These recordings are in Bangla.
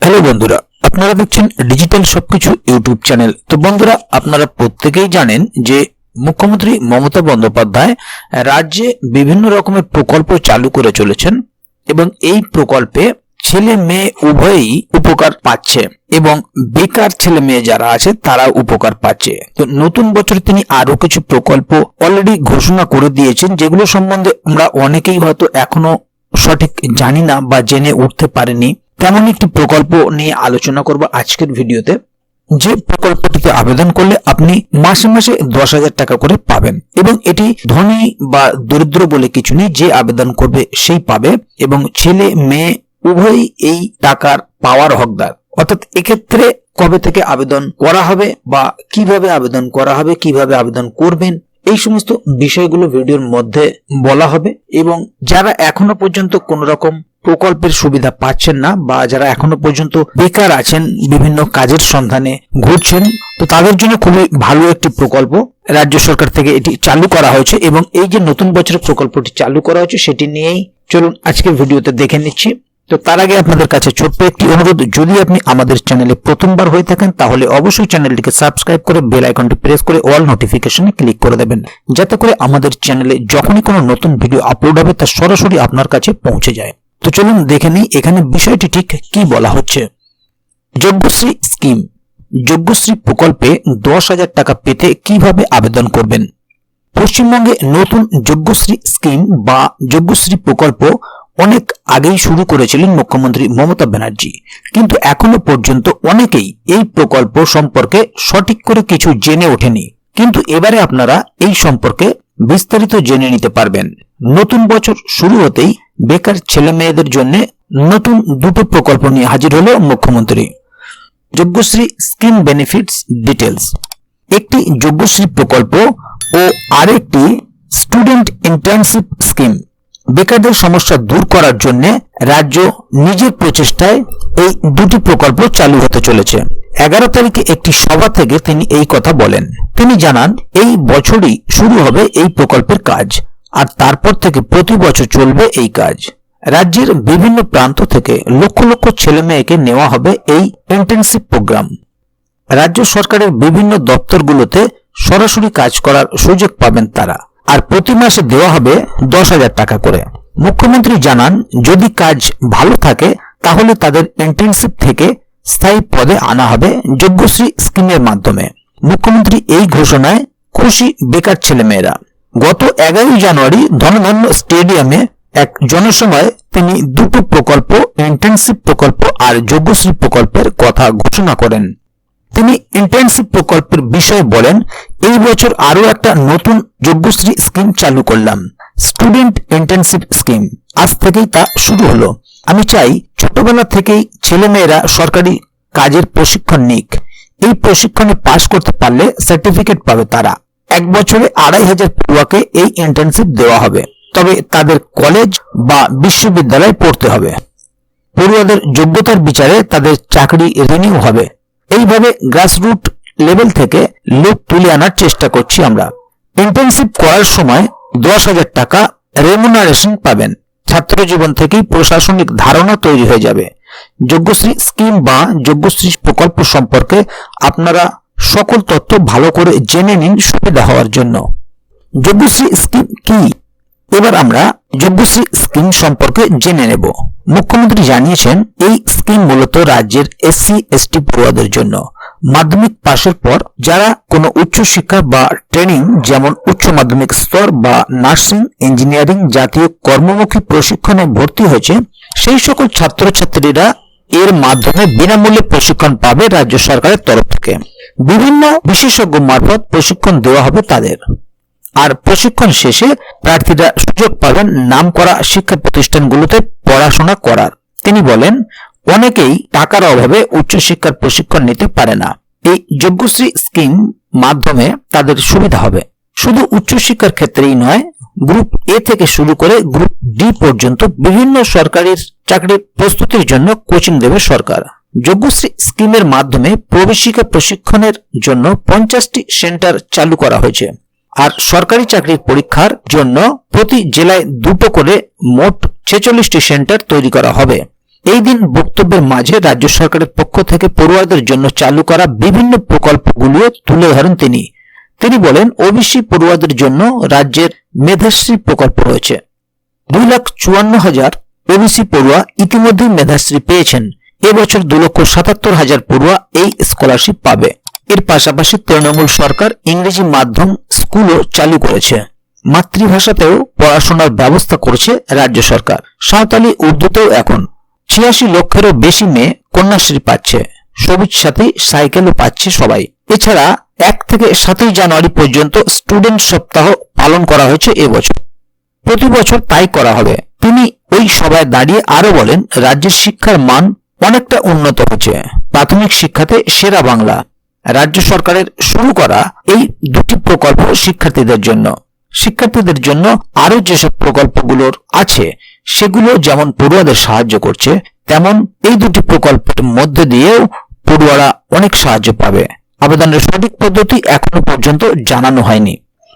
হ্যালো বন্ধুরা, আপনারা দেখছেন ডিজিটাল সবকিছু ইউটিউব চ্যানেল। তো বন্ধুরা, আপনারা প্রত্যেকেই জানেন যে মুখ্যমন্ত্রী মমতা বন্দ্যোপাধ্যায় রাজ্যে বিভিন্ন রকমের প্রকল্প চালু করে চলেছেন এবং এই প্রকল্পে ছেলে মেয়ে উভয়ই উপকার পাচ্ছে এবং বেকার ছেলে মেয়ে যারা আছে তারা উপকার পাচ্ছে। তো নতুন বছর তিনি আরো কিছু প্রকল্প অলরেডি ঘোষণা করে দিয়েছেন, যেগুলো সম্বন্ধে আমরা অনেকেই হয়তো এখনো সঠিক জানি না বা জেনে উঠতে পারেনি। তেমন একটি প্রকল্প নিয়ে আলোচনা করব আজকের ভিডিওতে, যে প্রকল্পটিতে আবেদন করলে আপনি মাসে মাসে 10,000 টাকা করে পাবেন এবং এটি ধনী বা দরিদ্র বলে কিছু নেই, যে আবেদন করবে সেই পাবে এবং ছেলে মেয়ে উভয়ই এই টাকার পাওয়ার হকদার। অর্থাৎ এক্ষেত্রে কবে থেকে আবেদন করা হবে বা কিভাবে আবেদন করা হবে, কিভাবে আবেদন করবেন, এই সমস্ত বিষয়গুলো ভিডিওর মধ্যে বলা হবে। এবং যারা এখনো পর্যন্ত কোন রকম প্রকল্পের সুবিধা পাচ্ছেন না বা যারা এখনো পর্যন্ত বেকার আছেন, বিভিন্ন কাজের সন্ধানে ঘুরছেন, তো তাদের জন্য খুবই ভালো একটি প্রকল্প রাজ্য সরকার থেকে এটি চালু করা হয়েছে। এবং এই যে নতুন বছরের প্রকল্পটি চালু করা হয়েছে সেটি নিয়েই চলুন আজকের ভিডিওতে দেখে নিচ্ছি। তো তার আগে আপনাদের কাছে ছোট্ট একটি অনুরোধ, যদি আপনি আমাদের চ্যানেলে প্রথমবার হয়ে থাকেন তাহলে অবশ্যই চ্যানেলটিকে সাবস্ক্রাইব করে বেল আইকনটি প্রেস করে অল নোটিফিকেশনে ক্লিক করে দেবেন, যাতে করে আমাদের চ্যানেলে যখনই কোনো নতুন ভিডিও আপলোড হবে তা সরাসরি আপনার কাছে পৌঁছে যায়। তো চলুন দেখে নিই এখানে বিষয়টি ঠিক কি বলা হচ্ছে। যোগ্যশ্রী স্কিম, যোগ্যশ্রী প্রকল্পে 10,000 টাকা পেতে কিভাবে আবেদন করবেন। পশ্চিমবঙ্গে নতুন যোগ্যশ্রী স্কিম বা যোগ্যশ্রী প্রকল্প অনেক আগেই শুরু করেছিলেন মুখ্যমন্ত্রী মমতা ব্যানার্জি, কিন্তু এখনো পর্যন্ত অনেকেই এই প্রকল্প সম্পর্কে সঠিক করে কিছু জেনে ওঠেনি। কিন্তু এবারে আপনারা এই সম্পর্কে বিস্তারিত জেনে নিতে পারবেন। নতুন বছর শুরু হতেই বেকার ছেলে মেয়েদের জন্য নতুন দুটো প্রকল্প নিয়ে হাজির হলো মুখ্যমন্ত্রী। যোগ্যশ্রী স্কিম বেনিফিটস ডিটেলস, একটি যোগ্যশ্রী প্রকল্প ও আরেকটি স্টুডেন্ট ইন্টার্নশিপ স্কিম। বেকারদের সমস্যা দূর করার জন্য রাজ্য নিজের প্রচেষ্টায় এই দুটি প্রকল্প চালু হতে চলেছে। 11 তারিখে একটি সভা থেকে তিনি এই কথা বলেন। তিনি জানান, এই বছরই শুরু হবে এই প্রকল্পের কাজ আর তারপর থেকে প্রতি বছর চলবে এই কাজ। রাজ্যের বিভিন্ন প্রান্ত থেকে লক্ষ লক্ষ ছেলে মেয়েকে নেওয়া হবে এই ইন্টার্নশিপ প্রোগ্রাম। রাজ্য সরকারের বিভিন্ন দপ্তরগুলোতে সরাসরি কাজ করার সুযোগ পাবেন তারা, আর প্রতি মাসে দেওয়া হবে 10,000 টাকা করে। মুখ্যমন্ত্রী জানান, যদি কাজ ভালো থাকে তাহলে তাদের ইন্টার্নশিপ থেকে স্থায়ী পদে আনা হবে যোগ্যশ্রী স্কিমের মাধ্যমে। মুখ্যমন্ত্রী এই ঘোষণায় খুশি বেকার ছেলেমেয়েরা। গত 11 জানুয়ারি ধনধান্য স্টেডিয়ামে এক জনসভায় তিনি দুটো প্রকল্প, ইন্টার্নশিপ প্রকল্প আর যোগ্যশ্রী প্রকল্পের কথা ঘোষণা করেন। তিনি ইন্টার্নশিপ প্রকল্পের বিষয়ে বলেন, এই বছর আরো একটা নতুন যোগ্যশ্রী স্কিম চালু করলাম, স্টুডেন্ট ইন্টার্নশিপ স্কিম। আজ থেকেই তা শুরু হলো। আমি চাই ছোটবেলা থেকেই ছেলেমেয়েরা সরকারি কাজের প্রশিক্ষণ নিক। এই প্রশিক্ষণে পাশ করতে পারলে সার্টিফিকেট পাবে তারা। এক বছরে 2,500 পড়ুয়াকে এই ইন্টার্নশিপ দেওয়া হবে, তবে তাদের কলেজ বা বিশ্ববিদ্যালয়ে পড়তে হবে। পড়ুয়াদের যোগ্যতার বিচারে তাদের চাকরি রিনিউ হবে। এইভাবে গ্রাসরুট লেভেল থেকে লোক তুলে আনার চেষ্টা করছি আমরা। ইন্টার্নশিপ করার সময় 10,000 টাকা রেমুনারেশন পাবেন। ছাত্র জীবন থেকেই প্রশাসনিক ধারণা তৈরি হয়ে যাবে। যোগ্যশ্রী স্কিম বা যোগ্যশ্রী প্রকল্প সম্পর্কে আপনারা সকল তথ্য ভালো করে জেনে নিন সুবিধা হওয়ার জন্য। যোগ্যশ্রী স্কিম কি? এবার আমরা যোগ্যশ্রী স্কিম সম্পর্কে জেনে নেব। মুখ্যমন্ত্রী জানিয়েছেন, এই স্কিম মূলত রাজ্যের SC/ST পড়ুয়াদের জন্য। মাধ্যমিক পাশের পর যারা কোনো উচ্চশিক্ষা বা ট্রেনিং, যেমন উচ্চ মাধ্যমিক স্তর বা নার্সিং, ইঞ্জিনিয়ারিং জাতীয় কর্মমুখী প্রশিক্ষণে ভর্তি হয়েছে, সেই সকল ছাত্রছাত্রীরা এর মাধ্যমে বিনামূল্যে প্রশিক্ষণ পাবে রাজ্য সরকারের তরফ থেকে। বিভিন্ন বিশেষজ্ঞ মারফত প্রশিক্ষণ দেওয়া হবে তাদের। আর প্রশিক্ষণ শেষে প্রার্থীরা সুযোগ পাবেন নামকরা শিক্ষা প্রতিষ্ঠানগুলোতে পড়াশোনা করার। তিনি বলেন, অনেকেই টাকার অভাবে উচ্চশিক্ষার প্রশিক্ষণ নিতে পারে না। এই যোগ্যশ্রী স্কিম মাধ্যমে তাদের সুবিধা হবে। শুধু উচ্চশিক্ষার ক্ষেত্রেই নয়, গ্রুপ A থেকে শুরু করে গ্রুপ D পর্যন্ত বিভিন্ন সরকারি চাকরির প্রস্তুতির জন্য কোচিং দেবে সরকার। যোগ্যশ্রী স্কিমের মাধ্যমে প্রবেশিকা প্রশিক্ষণের জন্য 50টি সেন্টার চালু করা হয়েছে। আর সরকারি চাকরির পরীক্ষার জন্য প্রতি জেলায় দুটো করে মোট 46টি সেন্টার তৈরি করা হবে। এই দিন বক্তব্যের মাঝে রাজ্য সরকারের পক্ষ থেকে পড়ুয়াদের জন্য চালু করা বিভিন্ন প্রকল্পগুলো তুলে ধরেন তিনি বলেন, ওবিসি পড়ুয়াদের জন্য রাজ্যের মেধাশ্রী প্রকল্প রয়েছে। 2,54,000 ওবিসি পড়ুয়া ইতিমধ্যে মেধাশ্রী পেয়েছেন। এবছর 2,77,000 পড়ুয়া এই স্কলারশিপ পাবে। এর পাশাপাশি তৃণমূল সরকার ইংরেজি মাধ্যম স্কুলও চালু করেছে। মাতৃভাষাতেও পড়াশোনার ব্যবস্থা করছে রাজ্য সরকার। সাঁওতালি উর্দুতেও এখন 86 লক্ষেরও বেশি মেয়ে কন্যাশ্রী পাচ্ছে। সবুজ সাথী সাইকেলও পাচ্ছে সবাই। এছাড়া 1 থেকে 7 জানুয়ারি পর্যন্ত স্টুডেন্ট সপ্তাহ পালন করা হয়েছে এবছর। প্রতি বছর তাই করা হবে। তিনি ওই সভায় দাঁড়িয়ে আরো বলেন, রাজ্যের শিক্ষার মান অনেকটা উন্নত হচ্ছে। প্রাথমিক শিক্ষাতে সেরা বাংলা। রাজ্য সরকারের শুরু করা এই দুটি প্রকল্প শিক্ষার্থীদের জন্য আরো যেসব প্রকল্পগুলোর আছে সেগুলো যেমন পড়ুয়াদের সাহায্য করছে, তেমন এই দুটি প্রকল্পের মধ্যে দিয়েও পড়ুয়ারা অনেক সাহায্য পাবে। আবেদনের সঠিক পদ্ধতি এখনো পর্যন্ত জানানো হয়নি।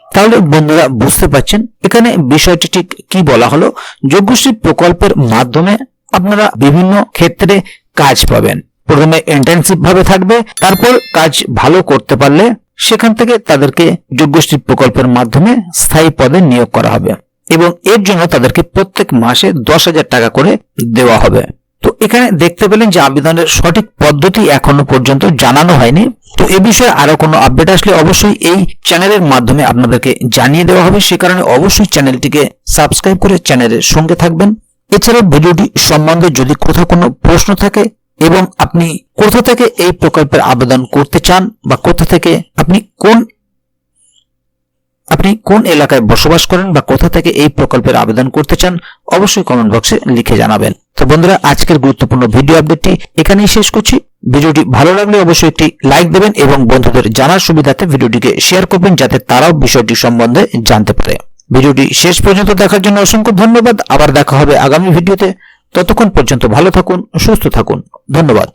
তাহলে বন্ধুরা বুঝতে পারছেন এখানে বিষয়টি ঠিক কি বলা হলো। যোগ্যশ্রী প্রকল্পের মাধ্যমে আপনারা বিভিন্ন ক্ষেত্রে কাজ পাবেন। প্রথমে ইন্টার্নশিপ ভাবে থাকবে, তারপর কাজ ভালো করতে পারলে সেখান থেকে তাদেরকে যোগ্যশ্রী প্রকল্পের মাধ্যমে স্থায়ী পদে নিয়োগ করা হবে এবং এর জন্য তাদেরকে প্রত্যেক মাসে 10,000 টাকা করে দেওয়া হবে। তো এখানে দেখতে পেলেন যে আবেদনের সঠিক পদ্ধতি এখনো পর্যন্ত জানানো হয়নি। তো এ বিষয়ে আরো কোনো আপডেট আসলে অবশ্যই এই চ্যানেলের মাধ্যমে আপনাদেরকে জানিয়ে দেওয়া হবে। সে কারণে অবশ্যই চ্যানেলটিকে সাবস্ক্রাইব করে চ্যানেলের সঙ্গে থাকবেন। এছাড়া ভিডিওটি সম্বন্ধে যদি কোথাও কোনো প্রশ্ন থাকে এবং আপনি কোথা থেকে এই প্রকল্পের আবেদন করতে চান বা কোথা থেকে আপনি কোন এলাকায় বসবাস করেন বা কোথা থেকে এই প্রকল্পের আবেদন করতে চান অবশ্যই কমেন্ট বক্সে লিখে জানাবেন। তো বন্ধুরা আজকের গুরুত্বপূর্ণ ভিডিও আপডেটটি এখানেই শেষ করছি। ভিডিওটি ভালো লাগলে অবশ্যই একটি লাইক দেবেন এবং বন্ধুদের জানার সুবিধার্থে ভিডিওটিকে শেয়ার করবেন যাতে তারাও বিষয়টি সম্বন্ধে জানতে পারে। ভিডিওটি শেষ পর্যন্ত দেখার জন্য অসংখ্য ধন্যবাদ। আবার দেখা হবে আগামী ভিডিওতে। ততক্ষণ পর্যন্ত ভালো থাকুন, সুস্থ থাকুন। ধন্যবাদ।